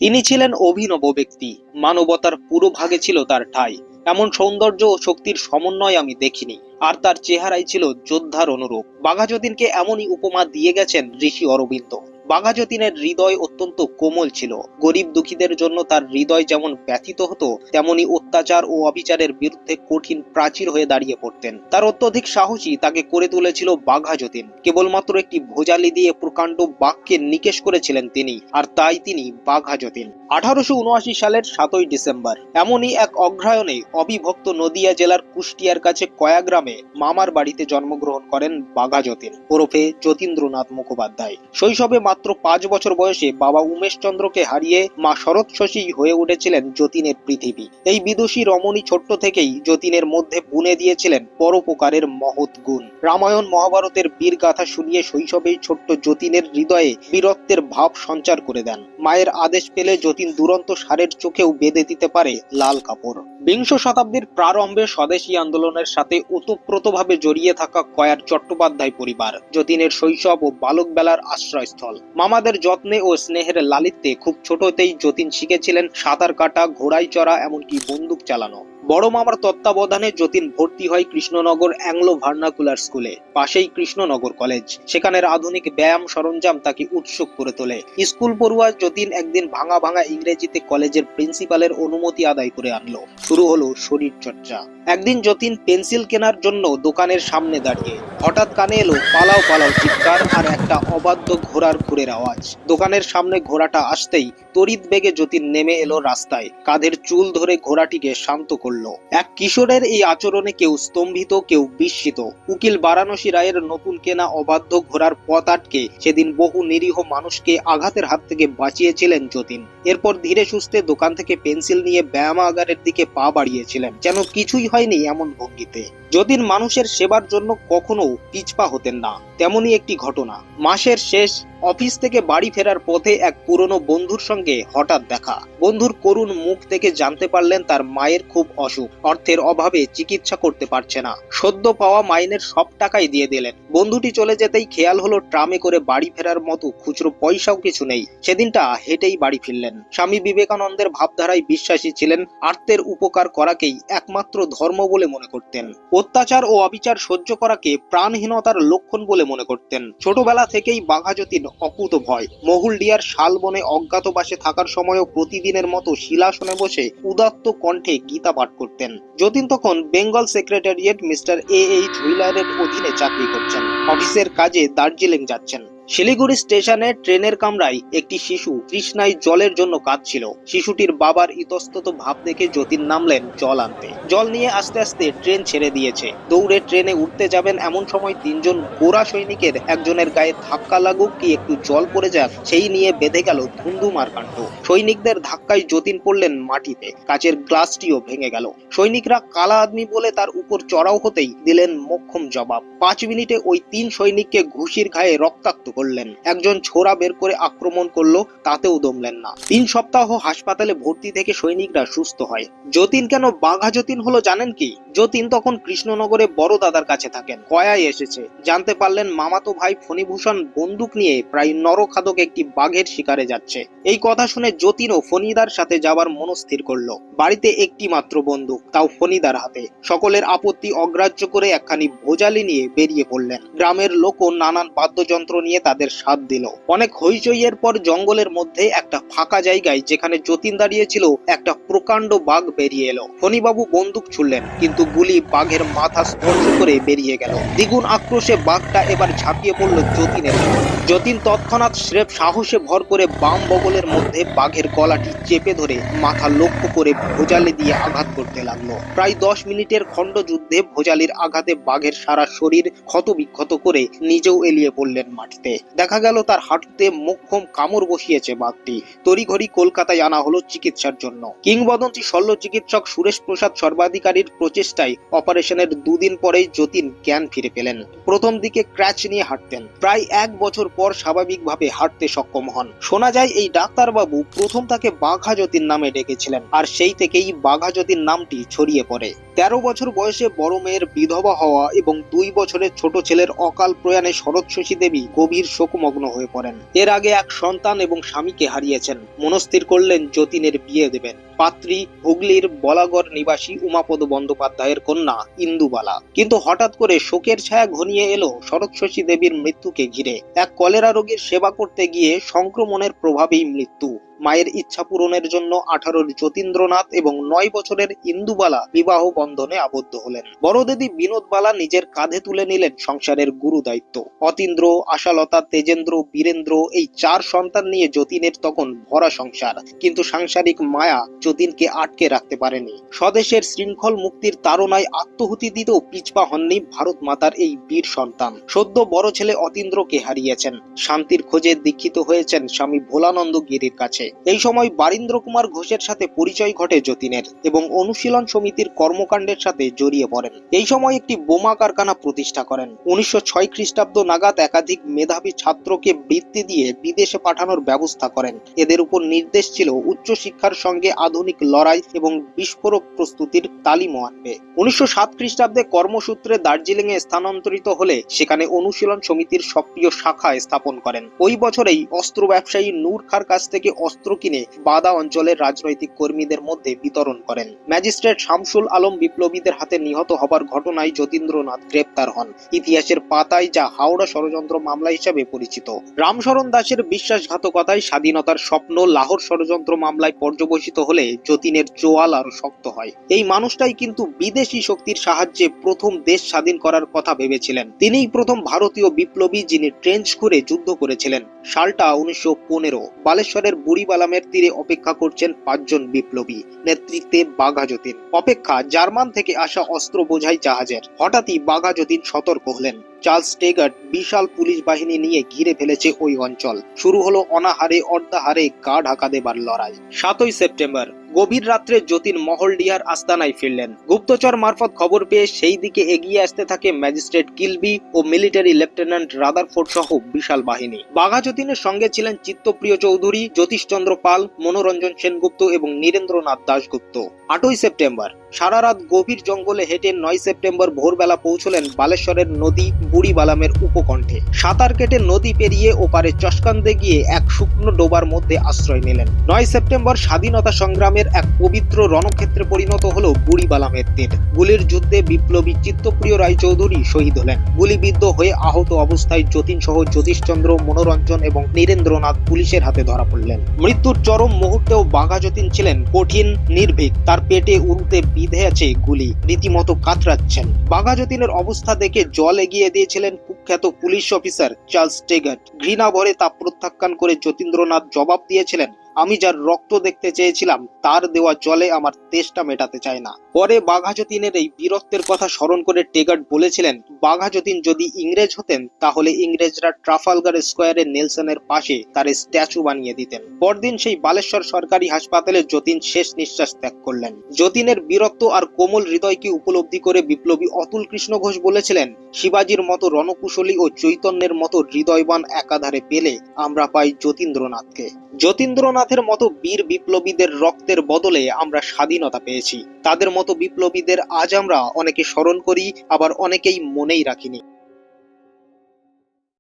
তিনি ছিলেন অভিনব ব্যক্তি, মানবতার পুরো ভাগে ছিল তার ঠাঁই। এমন সৌন্দর্য ও শক্তির সমন্বয় আমি দেখিনি। আর তার চেহারাই ছিল যোদ্ধার অনুরূপ। বাঘা যতীনকে এমনই উপমা দিয়ে গেছেন ঋষি অরবিন্দ। বাঘা যতীনের হৃদয় অত্যন্ত কোমল ছিল। গরিব দুঃখীদের জন্য তার হৃদয় যেমন ব্যথিত হতো, তেমনি অত্যাচার ও অবিচারের বিরুদ্ধে কঠিন প্রাচীর হয়ে দাঁড়িয়ে পড়তেন। তার অত্যধিক সাহসী তাকে করে তুলেছিল বাঘা যতীন। কেবলমাত্র একটি ভোজালি দিয়ে প্রকাণ্ড বাঘকে নিকেশ করেছিলেন তিনি, আর তাই তিনি বাঘা যতীন। 1879 সালের 7ই ডিসেম্বর এমনই এক অগ্রহায়ণে অবিভক্ত নদিয়া জেলার কুষ্টিয়ার কাছে কয়া গ্রামে মামার বাড়িতে জন্মগ্রহণ করেন বাঘা যতীন ওরফে যতীন্দ্রনাথ মুখোপাধ্যায়। শৈশবে মাত্র 5 বছর বয়সে বাবা উমেশ চন্দ্রকে হারিয়ে মা শরৎ শশী হয়ে উঠেছিলেন যতীনের পৃথিবী। এই বিদুষী রমণী ছোট্ট থেকেই যতীনের মধ্যে বুনে দিয়েছিলেন পরোপকারের মহৎ গুণ। রামায়ণ মহাভারতের বীর গাথা শুনিয়ে শৈশবেই ছোট্ট যতীনের হৃদয়ে বীরত্বের ভাব সঞ্চার করে দেন। মায়ের আদেশ পেলে যতীন দুরন্ত ষাঁড়ের চোখেও বেঁধে দিতে পারে লাল কাপড়। বিংশ শতাব্দীর প্রারম্ভে স্বদেশী আন্দোলনের সাথে ওতপ্রোতভাবে জড়িয়ে থাকা কয়ার চট্টোপাধ্যায় পরিবার যতীনের শৈশব ও বালক বেলার আশ্রয়স্থল। মামাদের যত্নে ও স্নেহের লালিত্যে খুব ছোটতেই যতীন শিখেছিলেন সাঁতার কাটা, ঘোড়ায় চড়া, এমনকি বন্দুক চালানো। বড় মামার তত্ত্বাবধানে যতীন ভর্তি হয় কৃষ্ণনগর অ্যাংলো ভার্নাকুলার স্কুলে। পাশেই কৃষ্ণনগর কলেজ। সেখানের আধুনিক ব্যায়াম সরঞ্জাম তাকে উৎসুক করে তোলে। স্কুল পড়ুয়া যতীন একদিন ভাঙা ভাঙা ইংরেজিতে কলেজের প্রিন্সিপালের অনুমতি আদায় করে আনলো। শুরু হলো শরীর চর্চা। একদিন যতীন পেন্সিল কেনার জন্য দোকানের সামনে দাঁড়িয়ে হঠাৎ কানে এলো পালাও পালাও চিৎকার আর একটা অবাধ্য ঘোড়ার খুরের আওয়াজ। দোকানের সামনে ঘোড়াটা আসতেই তড়িৎ বেগে যতীন নেমে এলো রাস্তায়। কাঁধের চুল ধরে ঘোড়াটিকে শান্ত করলো। এক কিশোরের এই আচরণে কেউ স্তম্ভিত, কেউ বিস্মিত। উকিল বারাণসী রায়ের নতুন কেনা অবাধ্য ঘোড়ার পথ আটকে সেদিন বহু নিরীহ মানুষকে আঘাতের হাত থেকে বাঁচিয়েছিলেন যতীন। এরপর ধীরে সুস্থে দোকান থেকে পেন্সিল নিয়ে ব্যায়ামাগারের দিকে পা বাড়িয়েছিলেন, যেন কিছুই হয়নি এমন ভঙ্গিতে। যতীন মানুষের সেবার জন্য কখনো পিছপা হতেন না। তেমনি একটি ঘটনা। মাসের শেষ অফিস থেকে বাড়ি ফেরার পথে এক পুরনো বন্ধুর সঙ্গে হঠাৎ দেখা। বন্ধুর করুণ মুখ থেকে জানতে পারলেন তার মায়ের খুব অসুখ। অর্থের অভাবে চিকিৎসা করতে পারছে না। সদ্য পাওয়া মাইনের সব টাকাই দিয়ে দিলেন। বন্ধুটি চলে যেতেই খেয়াল হলো ট্রামে করে বাড়ি ফেরার মতো খুচরো পয়সাও কিছু নেই। সেদিনটা হেঁটেই বাড়ি ফিরলেন। স্বামী বিবেকানন্দের ভাবধারায় বিশ্বাসী ছিলেন। আর্তের উপকার করাকেই একমাত্র ধর্ম বলে মনে করতেন। অত্যাচার ও অবিচার সহ্য করাকে প্রাণহীনতার লক্ষণ বলে মনে করতেন। ছোটবেলা থেকেই বাঘা যতীন অকুত ভয়। মহুলডিয়ার শালবনে অজ্ঞাতবাসে থাকার সময়ও প্রতিদিনের মতো শিলাসনে বসে উদাত্ত কণ্ঠে গীতা পাঠ করতেন। যতীন তখন বেঙ্গল সেক্রেটারিয়েট মিস্টার এইচ হুইলারের অধীনে চাকরি করছেন। অফিসের কাজে দার্জিলিং যাচ্ছেন। শিলিগুড়ি স্টেশনে ট্রেনের কামরায় একটি শিশু তৃষ্ণায় জলের জন্য কাঁদছিল। শিশুটির বাবার ইতস্তত ভাব দেখে যতীন নামলেন জল আনতে। জল নিয়ে আস্তে আস্তে ট্রেন ছেড়ে দিয়েছে। দৌড়ে ট্রেনে উঠতে যাবেন এমন সময় 3 জন গোরা সৈনিকের একজনের গায়ে ধাক্কা লাগুক কি একটু জল পড়ে যাক, সেই নিয়ে বেঁধে গেল ধুন্ধুমার কাণ্ড। সৈনিকদের ধাক্কায় যতীন পড়লেন মাটিতে। কাচের গ্লাসটিও ভেঙে গেল। সৈনিকরা কালা আদমি বলে তার উপর চড়াও হতেই দিলেন মোক্ষম জবাব। 5 মিনিটে ওই 3 সৈনিককে ঘুষির ঘায়ে রক্তাক্ত করলেন। একজন ছোরা বের করে আক্রমণ করলো, তাতেও দমলেন না। 3 সপ্তাহ হাসপাতালে ভর্তি থেকে সৈনিকরা সুস্থ হয়। যতীন কেন বাঘা যতীন হলো জানেন কি? যতীন তখন কৃষ্ণনগরে বড় দাদার কাছে থাকেন। কয়ায় এসেছে। জানতে পারলেন মামাতো ভাই ফণিভূষণ বন্দুক নিয়ে প্রায় নরখাদক একটি বাঘের শিকারে যাচ্ছে। এই কথা শুনে যতীনও ফণিদার সাথে যাবার মনস্থির করলো। বাড়িতে একটি মাত্র বন্দুক, তাও ফণিদার হাতে। সকলের আপত্তি অগ্রাহ্য করে একখানি ভোজালি নিয়ে বেরিয়ে পড়লেন। গ্রামের লোকও নানান বাদ্যযন্ত্র নিয়ে তাদের সাথ দিল। অনেক হইচইয়ের পর জঙ্গলের মধ্যে একটা ফাঁকা জায়গায় যেখানে যতীন দাঁড়িয়েছিল একটা প্রকাণ্ড বাঘ বেরিয়ে এলো। ফণিবাবু বন্দুক ছুড়লেন, কিন্তু গুলি বাঘের মাথা স্পর্শ করে বেরিয়ে গেল। দ্বিগুণ আক্রোশে বাঘটা এবার ঝাঁপিয়ে পড়ল যতীনের উপর। যতীন তৎক্ষণাৎ স্রেফ সাহসে ভর করে বাম বগলের মধ্যে বাঘের গলাটি চেপে ধরে মাথা লক্ষ্য করে ভোজালি দিয়ে আঘাত করতে লাগলো। প্রায় 10 মিনিটের খণ্ড যুদ্ধে ভোজালির আঘাতে বাঘের সারা শরীর ক্ষতবিক্ষত করে নিজেও এলিয়ে পড়লেন মাটিতে। দেখা গেল তার হাঁটুতে মোক্ষম কামড় বসিয়েছে বাঘটি। তড়িঘড়ি কলকাতায় আনা হলো চিকিৎসার জন্য। কিংবদন্তি শল্য চিকিৎসক সুরেশ প্রসাদ সর্বাধিকারীর প্রচেষ্টায় অপারেশনের 2 দিন পরেই যতীন জ্ঞান ফিরে পেলেন। প্রথম দিকে ক্র্যাচ নিয়ে হাঁটতেন। প্রায় 1 বছর পর স্বাভাবিকভাবে হাঁটতে সক্ষম হন। শোনা যায় এই ডাক্তারবাবু প্রথম তাকে বাঘা যতীন নামে ডেকেছিলেন, আর সেই থেকেই বাঘা যতীন নামটি ছড়িয়ে পড়ে। 13 বছর বয়সে বড় মেয়ের বিধবা হওয়া এবং 2 বছরের ছোট ছেলের অকাল প্রয়াণে শরৎ শশী দেবী গভীর গভীর শোকমগ্ন হয়ে পড়েন। এর আগে এক সন্তান এবং স্বামীকে হারিয়েছেন। মনস্থির করলেন যতীনের বিয়ে দেবেন। পাত্রী হুগলির বলাগড় নিবাসী উমাপদ বন্দ্যোপাধ্যায়ের কন্যা ইন্দুবালা। কিন্তু হঠাৎ করে শোকের ছায়া ঘনিয়ে এলো শরৎশশী দেবীর মৃত্যুকে ঘিরে। এক কলেরা রোগীর সেবা করতে গিয়ে সংক্রমণের প্রভাবেই মৃত্যু। মায়ের ইচ্ছা পূরণের জন্য 18 যতীন্দ্রনাথ এবং 9 বছরের ইন্দুবালা বিবাহ বন্ধনে আবদ্ধ হলেন। বড় দিদি বিনোদবালা নিজের কাঁধে তুলে নিলেন সংসারের গুরু দায়িত্ব। অতীন্দ্র, আশালতা, তেজেন্দ্র, বীরেন্দ্র এই 4 সন্তান নিয়ে যতীনের তখন ভরা সংসার। কিন্তু সাংসারিক মায়া যতীনকে আটকে রাখতে পারেনি। স্বদেশের শৃঙ্খল মুক্তির তাড়নায় আত্মহুতি দিতেও পিছপা হননি ভারত মাতার এই বীর সন্তান। সদ্য বড় ছেলে অতীন্দ্রকে হারিয়েছেন। শান্তির খোঁজে দীক্ষিত হয়েছেন স্বামী ভোলানন্দ গিরির কাছে। এই সময় বারীন্দ্র কুমার ঘোষের সাথে পরিচয় ঘটে যতীনের এবং অনুশীলন সমিতির কর্মকাণ্ডের সাথে জড়িয়ে পড়েন। এই সময় একটি বোমা কারখানা প্রতিষ্ঠা করেন। 1906 খ্রিস্টাব্দ নাগাদ একাধিক মেধাবী ছাত্রকে বৃত্তি দিয়ে বিদেশে পাঠানোর ব্যবস্থা করেন। এদের উপর নির্দেশ ছিল উচ্চশিক্ষার সঙ্গে আধুনিক লড়াই এবং বিস্ফোরক প্রস্তুতির তালিমও আনবে। 1907 খ্রিস্টাব্দে কর্মসূত্রে দার্জিলিং এ স্থানান্তরিত হলে সেখানে অনুশীলন সমিতির সক্রিয় শাখা স্থাপন করেন। ওই বছরেই অস্ত্র ব্যবসায়ী নূর খাঁর কাছ থেকে অস্ত্র কিনে বাদা অঞ্চলের রাজনৈতিক কর্মীদের মধ্যে বিতরণ করেন। ম্যাজিস্ট্রেট শামসুল আলম বিপ্লবীদের হাতে নিহত হবার ঘটনায় যতীন্দ্রনাথ গ্রেপ্তার হন। ইতিহাসের পাতায় যা হাওড়া ষড়যন্ত্র মামলা হিসেবে পরিচিত। রামশরণ দাসের বিশ্বাসঘাতকতায় স্বাধীনতার স্বপ্ন লাহোর ষড়যন্ত্র মামলায় পর্যবসিত হলে যতীনের জোয়াল আরো শক্ত হয়। এই মানুষটাই কিন্তু বিদেশি শক্তির সাহায্যে প্রথম দেশ স্বাধীন করার কথা ভেবেছিলেন। তিনিই প্রথম ভারতীয় বিপ্লবী যিনি ট্রেঞ্চ করে যুদ্ধ করেছিলেন। সালটা 1915। বালেশ্বরের বুড়িবালামের তীরে অপেক্ষা করছেন 5 জন বিপ্লবী, নেতৃত্বে বাঘা যতীন। অপেক্ষা জার্মান থেকে আসা অস্ত্র বোঝাই জাহাজের। হঠাৎই বাঘা যতীন সতর্ক হলেন। চার্লস টেগার্ট বিশাল পুলিশ বাহিনী নিয়ে ঘিরে ফেলেছে ওই অঞ্চল। শুরু হলো অনাহারে অর্ধাহারে গা ঢাকা দেবার লড়াই। 7ই সেপ্টেম্বর গভীর রাত্রে যতীন মহলডিহার আস্তানায় ফিরলেন। গুপ্তচর মারফত খবর পেয়ে সেই দিকে এগিয়ে আসতে থাকে ম্যাজিস্ট্রেট কিলবি ও মিলিটারি লেফটেন্যান্ট রাদারফোর্ড সহ বিশাল বাহিনী। বাঘা যতীনের সঙ্গে ছিলেন চিত্তপ্রিয় চৌধুরী, জ্যোতিষচন্দ্র পাল, মনোরঞ্জন সেনগুপ্ত এবং নীরেন্দ্রনাথ দাশগুপ্ত। 8ই সেপ্টেম্বর সারা রাত গভীর জঙ্গলে হেঁটে 9 সেপ্টেম্বর ভোরবেলা পৌঁছলেন বালেশ্বরের নদী বুড়িবালামের উপকণ্ঠে। সাঁতার কেটে নদী পেরিয়ে ওপারে চস্কান্দে গিয়ে এক শুকনো ডোবার মধ্যে আশ্রয় নিলেন। 9 সেপ্টেম্বর স্বাধীনতা সংগ্রামের এক পবিত্র রণক্ষেত্রে পরিণত হলো বুড়িবালামের তীর। গুলির যুদ্ধে বিপ্লবী চিত্তপ্রিয় রায়চৌধুরী শহীদ হলেন। গুলিবিদ্ধ হয়ে আহত অবস্থায় যতীন সহ জ্যোতিষচন্দ্র, মনোরঞ্জন এবং নীরেন্দ্রনাথ পুলিশের হাতে ধরা পড়লেন। মৃত্যুর চরম মুহূর্তেও বাঘা যতীন ছিলেন কঠিন, নির্ভীক। তার পেটে উরুতে বিধে আছে গুলি, রীতিমতো কাতরাচ্ছেন। বাঘা যতীনের অবস্থা দেখে জল এগিয়ে দিয়েছিলেন কুখ্যাত পুলিশ অফিসার চার্লস টেগার্ট। ঘৃণা ভরে তা প্রত্যাখ্যান করে যতীন্দ্রনাথ জবাব দিয়েছিলেন, আমি যার রক্ত দেখতে চেয়েছিলাম তার দেওয়া জলে আমার তেষ্টা মেটাতে চায় না। পরে বাঘা যতীনের এই বীরত্বের কথা স্মরণ করে টেগার্ট বলেছিলেন, বাঘা যতীন যদি ইংরেজ হতেন তাহলে ইংরেজরা ট্রাফালগার স্কোয়ারে নেলসনের পাশে তার স্ট্যাচু বানিয়ে দিতেন। পরদিন সেই বালেশ্বর সরকারি হাসপাতালে যতীন শেষ নিঃশ্বাস ত্যাগ করলেন। যতীনের বীরত্ব আর কোমল হৃদয়কে উপলব্ধি করে বিপ্লবী অতুল কৃষ্ণ ঘোষ বলেছিলেন, শিবাজির মতো রণকুশলী ও চৈতন্যের মতো হৃদয়বান একাধারে পেলে আমরা পাই যতীন্দ্রনাথকে। যতীন্দ্রনাথের মতো বীর বিপ্লবীদের রক্তের বদলে আমরা স্বাধীনতা পেয়েছি। তাদের মতো বিপ্লবীদের আজ আমরা অনেকে স্মরণ করি, আবার অনেকেই মনেই রাখিনি।